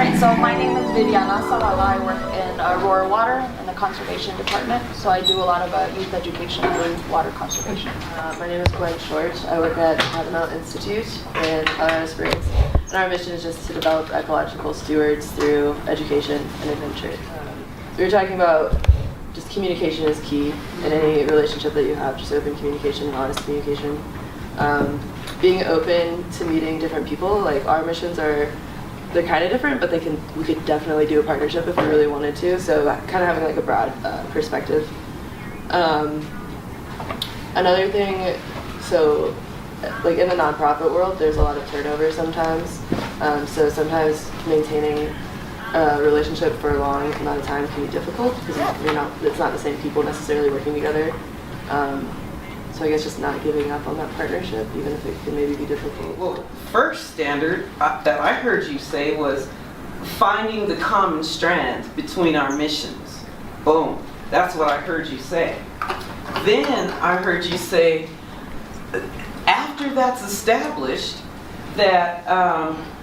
Alright, so my name is Viviana Zavala. I work in Aurora Water in the Conservation Department. So I do a lot of youth education and water conservation. My name is Gwen Short. I work at Catamount Institute in Colorado Springs. And our mission is just to develop ecological stewards through education and adventure. We were talking about just communication is key in any relationship that you have, just open communication, honest communication. Being open to meeting different people, like our missions they're kind of different, but we could definitely do a partnership if we really wanted to. So kind of having like a broad perspective. Another thing, so like in the nonprofit world, there's a lot of turnover sometimes. So sometimes maintaining a relationship for a long amount of time can be difficult because it's not the same people necessarily working together. So I guess just not giving up on that partnership, even if it can maybe be difficult. Well, first standard that I heard you say was finding the common strand between our missions. Boom. That's what I heard you say. Then I heard you say, after that's established, that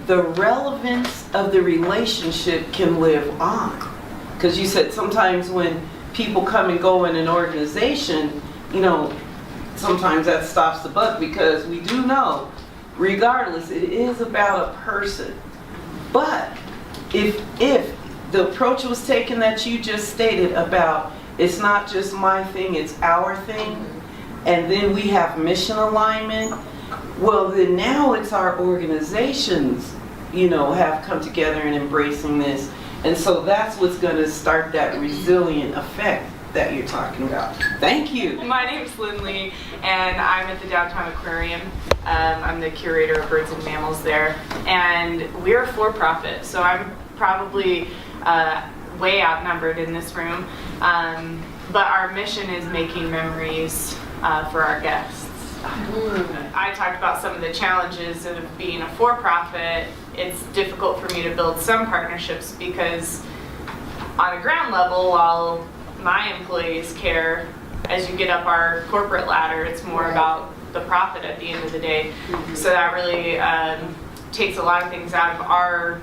the relevance of the relationship can live on. Because you said sometimes when people come and go in an organization, sometimes that stops the buck, because we do know, regardless, it is about a person. But if the approach was taken that you just stated about it's not just my thing, it's our thing, and then we have mission alignment, well then now it's our organizations, have come together and embracing this. And so that's what's going to start that resilient effect that you're talking about. Thank you. My name's Lynn Lee, and I'm at the Downtown Aquarium. I'm the curator of birds and mammals there, and we're for-profit, so I'm probably way outnumbered in this room. But our mission is making memories for our guests. I talked about some of the challenges of being a for-profit. It's difficult for me to build some partnerships because on a ground level, while my employees care, as you get up our corporate ladder, it's more about the profit at the end of the day. So that really takes a lot of things out of our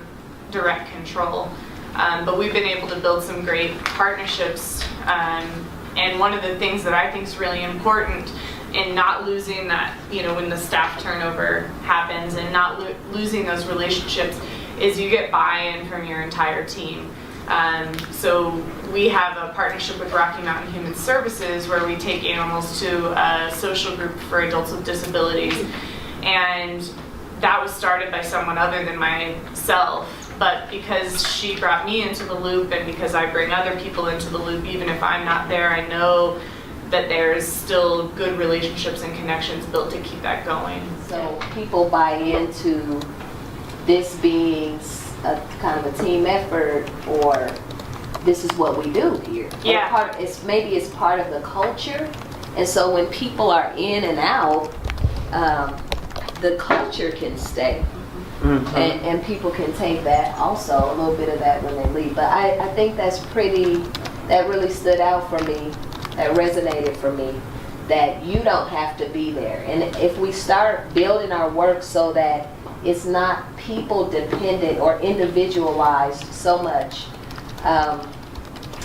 direct control. But we've been able to build some great partnerships. And one of the things that I think is really important in not losing that, when the staff turnover happens and not losing those relationships, is you get buy-in from your entire team. So we have a partnership with Rocky Mountain Human Services where we take animals to a social group for adults with disabilities. And that was started by someone other than myself. But because she brought me into the loop, and because I bring other people into the loop, even if I'm not there, I know that there's still good relationships and connections built to keep that going. So people buy into this being a kind of a team effort, or this is what we do here. Yeah. Maybe it's part of the culture, and so when people are in and out, the culture can stay. Mm-hmm. And people can take that also, a little bit of that when they leave. But I think that really stood out for me, that resonated for me, that you don't have to be there. And if we start building our work so that it's not people dependent or individualized so much,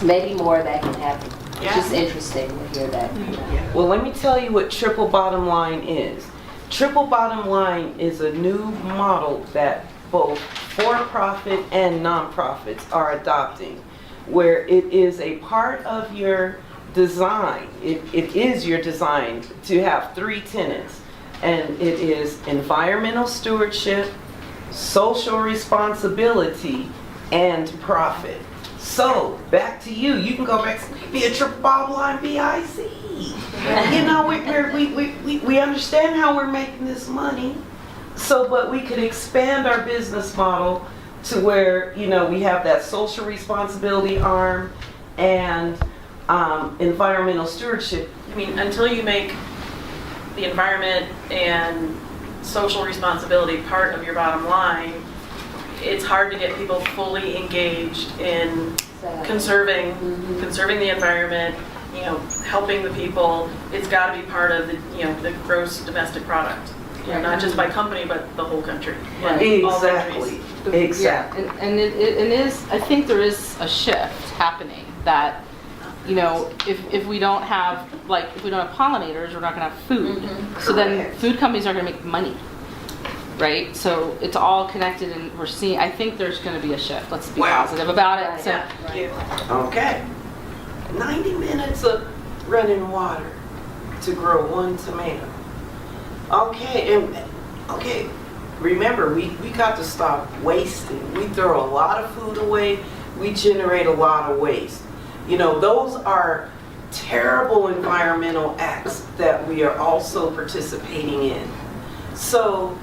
maybe more of that can happen. Yeah. It's just interesting to hear that. Yeah. Well, let me tell you what triple bottom line is. Triple bottom line is a new model that both for-profit and nonprofits are adopting, where it is a part of your design. It is your design to have 3 tenets, and it is environmental stewardship, social responsibility, and profit. So back to you. You can go back to be a triple bottom line BIC. We understand how we're making this money. So, but we could expand our business model to where we have that social responsibility arm and environmental stewardship. I mean, until you make the environment and social responsibility part of your bottom line, it's hard to get people fully engaged in conserving the environment, helping the people. It's got to be part of the gross domestic product, not just by company but the whole country. Exactly. Exactly. Yeah, and it is, I think there is a shift happening that, if we don't have, if we don't have pollinators, we're not gonna have food. So then Correct. food companies aren't gonna make money, right? So it's all connected, and we're seeing, I think there's gonna be a shift. Let's be Wow. positive about it. So Okay. 90 minutes of running water to grow one tomato. Okay, remember, we got to stop wasting. We throw a lot of food away. We generate a lot of waste. Those are terrible environmental acts that we are also participating in. So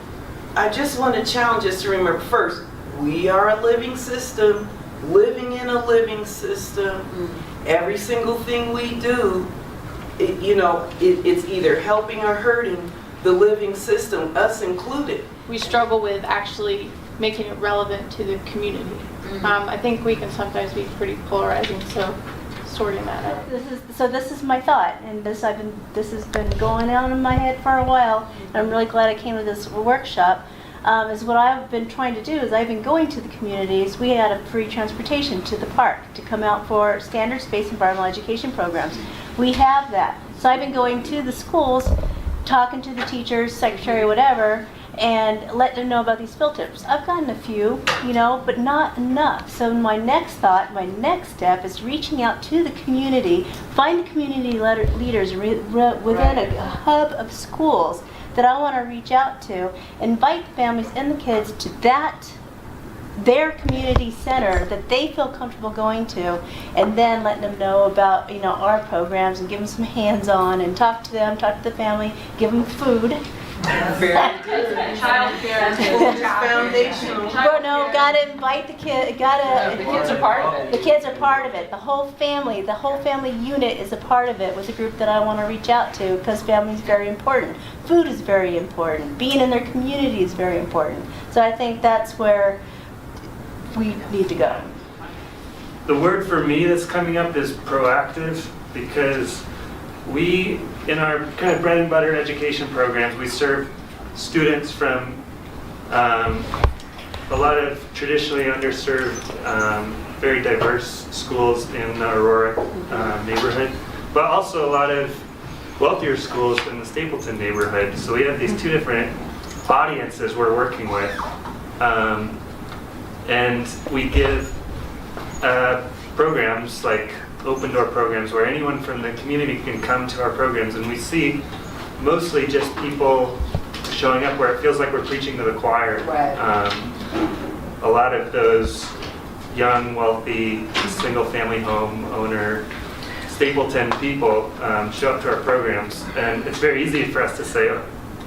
I just want to challenge us to remember, first, we are a living system, living in a living system. Every single thing we do, it's either helping or hurting the living system, us included. We struggle with actually making it relevant to the community. I think we can sometimes be pretty polarizing, so sorting that out. This is my thought, and this has been going on in my head for a while, and I'm really glad I came to this workshop. Is what I've been trying to do is I've been going to the communities. We had a free transportation to the park to come out for standards-based environmental education programs. We have that. So I've been going to the schools, talking to the teachers, secretary, whatever, and let them know about these field trips. I've gotten a few, but not enough. So my next step is reaching out to the community, find the community leaders within a hub of schools that I want to reach out to, invite the families and the kids to their community center that they feel comfortable going to, and then letting them know about our programs and give them some hands-on and talk to the family, give them food. Very good. Foundational. Gotta invite the kid. the kids are part of it. The kids are part of it. The whole family unit is a part of it with a group that I want to reach out to, because family is very important. Food is very important. Being in their community is very important. So I think that's where we need to go. The word for me that's coming up is proactive, because we, in our kind of bread and butter education programs, we serve students from a lot of traditionally underserved, very diverse schools in the Aurora neighborhood, but also a lot of wealthier schools in the Stapleton neighborhood. So we have these two different audiences we're working with. And we give programs like open door programs where anyone from the community can come to our programs, and we see mostly just people showing up where it feels like we're preaching to the choir. Right. A lot of those young, wealthy, single family home owner Stapleton people show up to our programs, and it's very easy for us to say,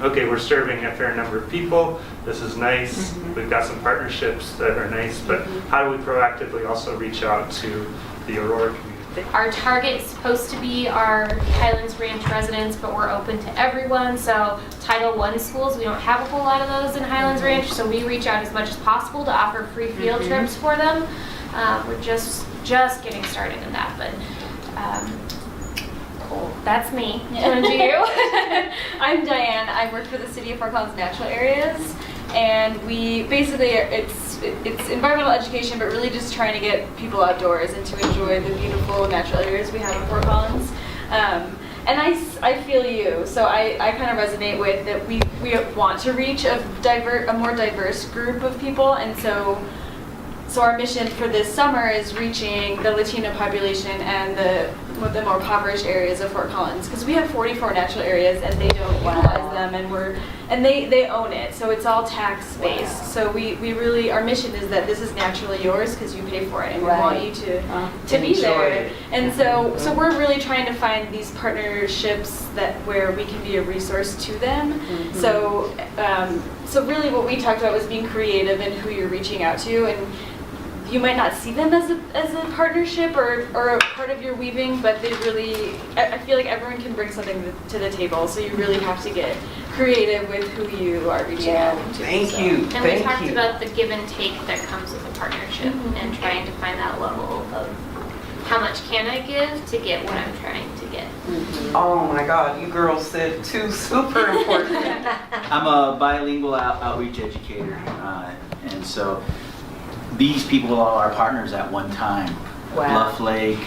okay, we're serving a fair number of people, this is nice, we've got some partnerships that are nice, but how do we proactively also reach out to the Aurora community? Our target is supposed to be our Highlands Ranch residents, but we're open to everyone. So Title I schools, we don't have a whole lot of those in Highlands Ranch, so we reach out as much as possible to offer free field trips for them. We're just getting started in that, but that's me. And you? I'm Diane. I work for the City of Fort Collins Natural Areas, and we basically it's environmental education, but really just trying to get people outdoors and to enjoy the beautiful natural areas we have in Fort Collins. And I feel you. So I kind of resonate with that. We want to reach a more diverse group of people, and so our mission for this summer is reaching the Latino population and the more impoverished areas of Fort Collins, because we have 44 natural areas and they don't utilize them, and they own it, so it's all tax based. So we really, our mission is that this is naturally yours because you pay for it, and we want you to be there. And so we're really trying to find these partnerships where we can be a resource to them. So really what we talked about was being creative in who you're reaching out to, and you might not see them as a partnership or a part of your weaving, but they really, I feel like everyone can bring something to the table, so you really have to get creative with who you are reaching out to. Thank you. And we talked about the give and take that comes with a partnership, and trying to find that level of how much can I give to get what I'm trying to get. Oh my God, you girls said two super important. I'm a bilingual outreach educator, and so these people are our partners at one time. Wow. Bluff Lake,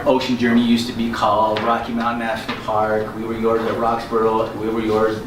Ocean Journey used to be called, Rocky Mountain National Park, we were yours at Roxborough, we were yours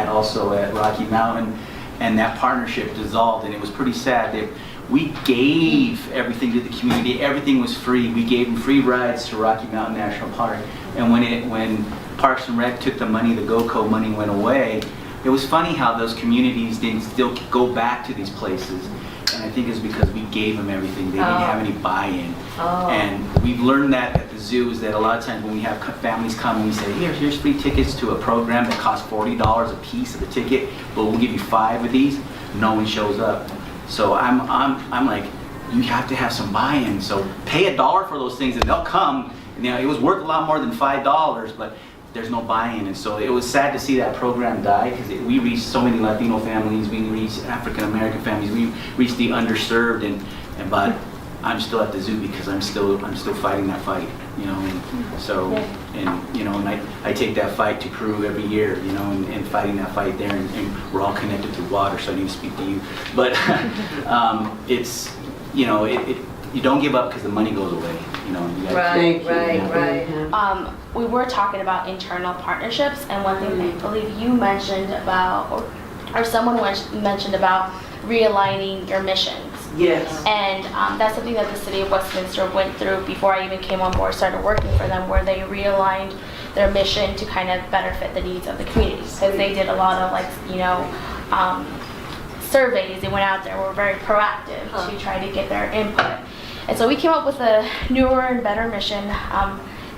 also at Rocky Mountain, and that partnership dissolved, and it was pretty sad that we gave everything to the community, everything was free, we gave them free rides to Rocky Mountain National Park, and when Parks and Rec took the money, the GoCo money went away, it was funny how those communities didn't still go back to these places. And I think it's because we gave them everything. They didn't have any buy-in. And we've learned that at the zoo is that a lot of times when we have families come and we say, here's free tickets to a program that costs $40 a piece of the ticket, but we'll give you 5 of these, no one shows up. So I'm like, you have to have some buy-in. So pay $1 for those things and they'll come. You know, it was worth a lot more than $5, but there's no buy-in, and so it was sad to see that program die because we reached so many Latino families, we reached African American families, we reached the underserved, and but I'm still at the zoo because I'm still fighting that fight, you know, and so and you know, and I take that fight to Peru every year, you know, and fighting that fight there, and we're all connected through water, so I need to speak to you, but it's, you know, you don't give up because the money goes away, you know. You Right. We were talking about internal partnerships, and one thing I believe you mentioned about, or someone mentioned about realigning your missions. Yes. And that's something that the city of Westminster went through before I even came on board, started working for them, where they realigned their mission to kind of better fit the needs of the community. Because they did a lot of, like, you know, surveys. They went out there, were very proactive to try to get their input. And so we came up with a newer and better mission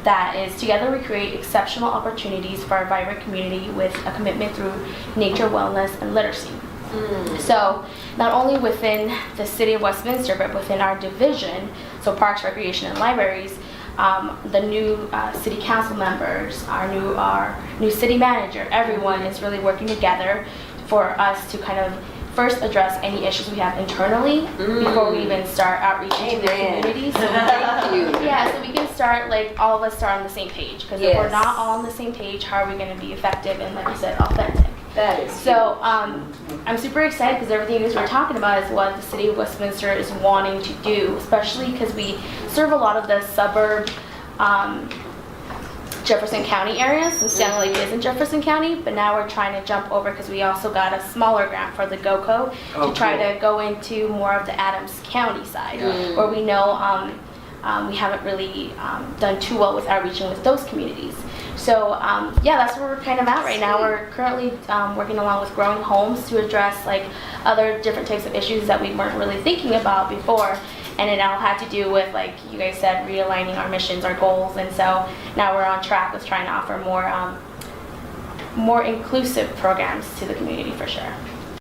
that is, together we create exceptional opportunities for our vibrant community with a commitment through nature, wellness, and literacy. So not only within the city of Westminster, but within our division, so parks, recreation, and libraries, the new city council members, our new city manager, everyone is really working together for us to kind of first address any issues we have internally before we even start outreaching to the community. So Thank you. yeah, so we can start, like, all of us start on the same page, because if we're not all on the same page, how are we going to be effective and, like you said, authentic? That is So I'm super excited because everything you guys were talking about is what the city of Westminster is wanting to do, especially because we serve a lot of the suburb Jefferson County areas, and Stanley Lake is in Jefferson County, but now we're trying to jump over because we also got a smaller grant for the GoCo to try to go into more of the Adams County side, where we know we haven't really done too well with outreaching with those communities. So yeah, that's where we're kind of at right now. We're currently working along with Growing Homes to address, like, other different types of issues that we weren't really thinking about before. And it all had to do with, like you guys said, realigning our missions, our goals. And so now we're on track with trying to offer more inclusive programs to the community for sure.